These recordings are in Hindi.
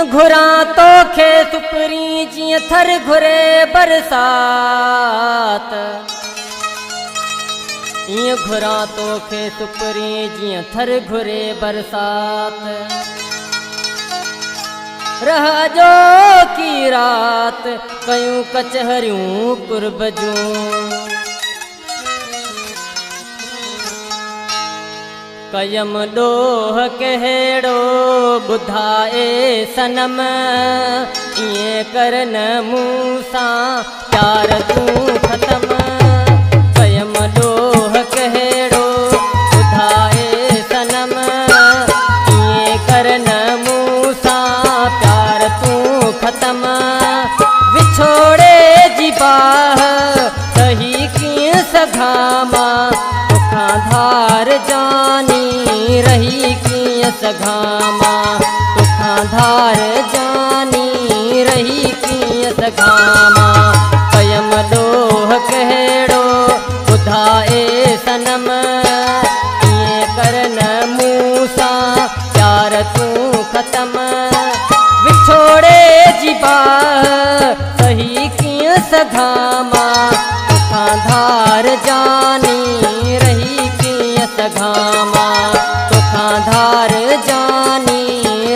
घुरा तो खे सुपरी जिय थर घुरे बरसात। घुरा तो खे सुपरी जिय थर घुरे बरसात। रह जो की रात कयूं कचहरियूं कुर्बजूं। कयम डोह कहिड़ो ॿुधाए सनम। इएं करन मूं सां प्यार तूं ख़तम। कयम डोह कहिड़ो ॿुधाए सनम। इएं करन मूं सां प्यार तूं ख़तम। विछोड़े जी बाह सही कीअं सघां मां। तोखां धार जानी रही कीअं सघां मां। तोखां धार जानी रही कीअं सघां मां। कयम डोह कहिड़ो ॿुधाए सनम। इएं करन मूं सां प्यार तूं ख़तम। विछोड़े जी बाह सही कीअं सघां मां। तोखां धार जानी रही कीअं सघां मां। तोखां धार जानी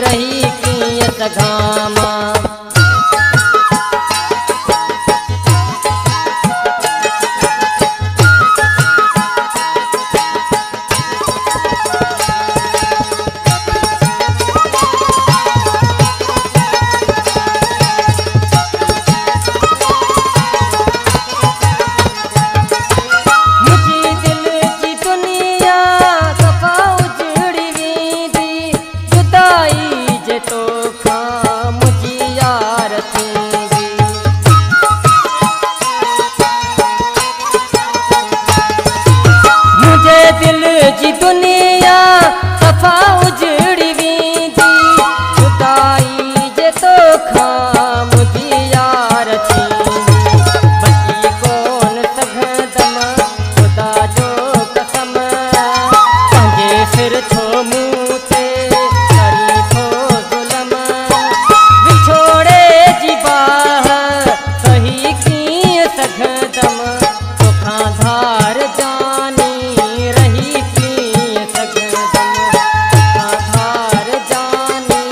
रही कीअं सघां मां। दिल जी दुनिया सफ़ा उजड़ी वेंदी। जुदाई जे तोखां मुंहिंजी यार थींदी। बची कोन सघंदम ख़ुदा जो कसम। पंहिंजे सिर थो मूं ते करी थो ज़ुल्म। विछोड़े जी बाह सही कीअं सघंदम। तोखां धार जानी रही कीअं सघंदम। तोखां धार जानी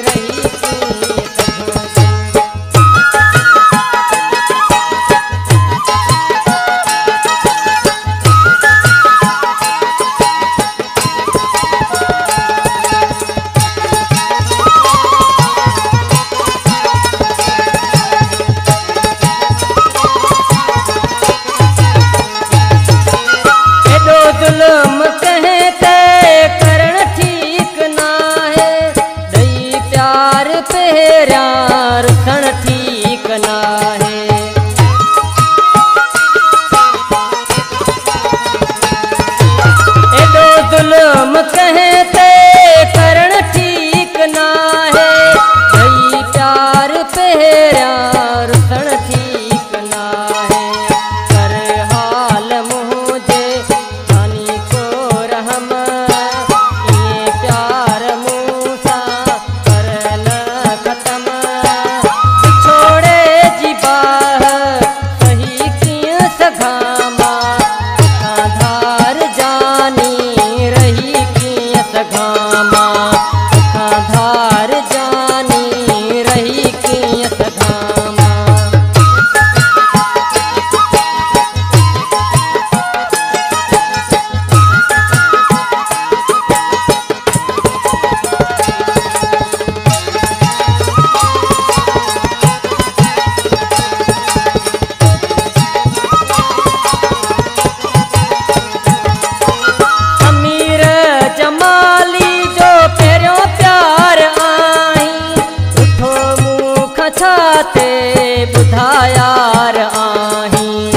रही कीअं सघंदम। एॾो ज़ुल्म कंहिं ते करण ठीक नाहे। ॾेई प्यार पहिरियां रुसण ठीक नाहे। एॾो ज़ुल्म कंहिं ते करण ठीक नाहे। ॾेई प्यार पहिरियां रुसण ठीक नाहे। कर हाल मुंहिंजे जानी को रहम। इएं प्यार मूं सां कर न ख़तम। विछोड़े जी बाह सही कीअं सघां मां। तोखां धार जानी रही कीअं सघां मां। तोखां धार जानी रही कीअं सघां मां। अमीर जमाली जो पहिरियों प्यार आहीं। उठो मूं खां छा ते ॿुधायार आहीं।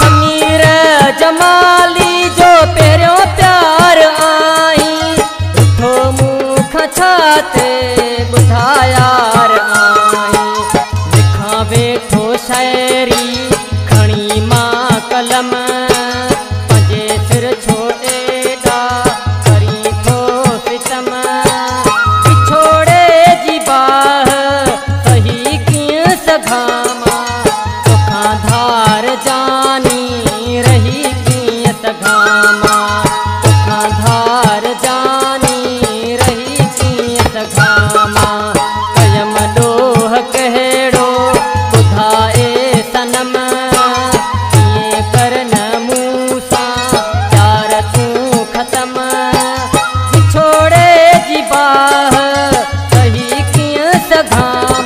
अमीर जमाली जो पहिरियों प्यार आहीं। उठो मूं खां छा ते ॿुधायार आहीं। लिखां वेठो शायरी खणी मां कलम। पंहिंजे सिर छो एॾा मामा कयम डोह कहेड़ो ॿुधाए सनम कीअं करन मूसा प्यार तूं ख़तम छोड़े जी बाह कही कीअं सघां